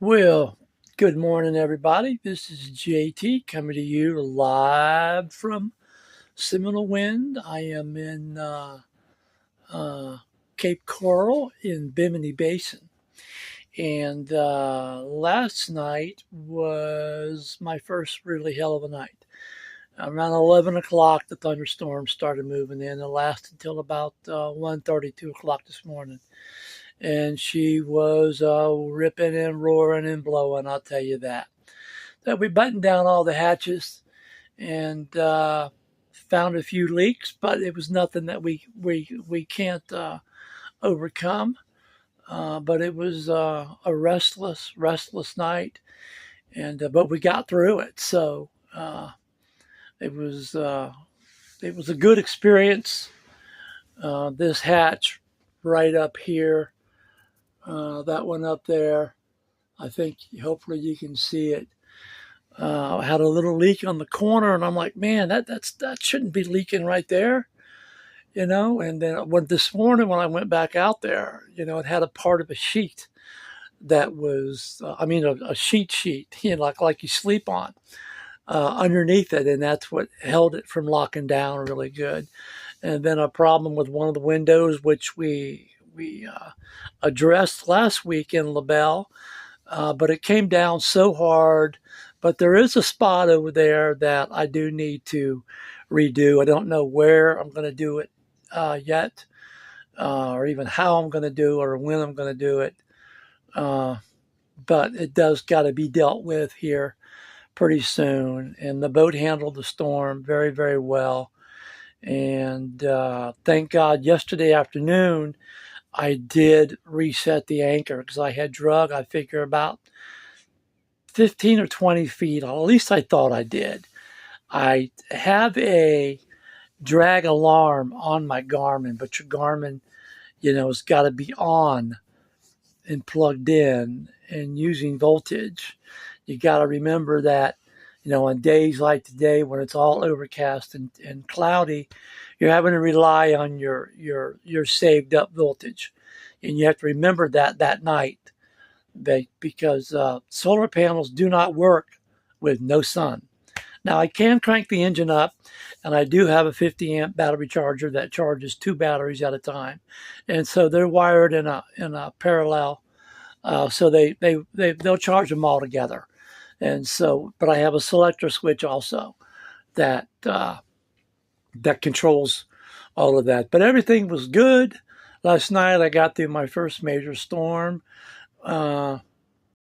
Well, good morning, everybody. This is JT coming to you live from Seminole Wind. I am in uh, Cape Coral in Bimini Basin. And last night was my first really hell of a night. Around 11 o'clock, the thunderstorm started moving in. It lasted until about 1:30, 2 o'clock this morning. And she was ripping and roaring and blowing, I'll tell you that. So we buttoned down all the hatches and found a few leaks, but it was nothing that we can't overcome. But it was a restless night, and but we got through it. So it was uh, it was a good experience. This hatch right up here, that one up there, I think hopefully you can see it. Had a little leak on the corner, and I'm like, man, that shouldn't be leaking right there, you know. And then this morning when I went back out there, it had a part of a sheet that was, a sheet, like you sleep on, underneath it, and that's what held it from locking down really good. And then a problem with one of the windows, which we addressed last week in LaBelle, but it came down so hard. But there is a spot over there that I do need to redo. I don't know where I'm going to do it yet, or even how I'm going to do it or when I'm going to do it. But it does got to be dealt with here pretty soon. And the boat handled the storm very, very well. And thank God yesterday afternoon, I did reset the anchor because I had drug, I figure, about 15 or 20 feet. At least I thought I did. I have a drag alarm on my Garmin, but your Garmin, has got to be on and plugged in and using voltage. You got to remember that, on days like today when it's all overcast and cloudy, you're having to rely on your saved up voltage. And you have to remember that night because solar panels do not work with no sun. Now I can crank the engine up, and I do have a 50 amp battery charger that charges two batteries at a time, and so they're wired in a parallel, so they'll charge them all together. And so, but I have a selector switch also that controls all of that. But everything was good last night. I got through my first major storm.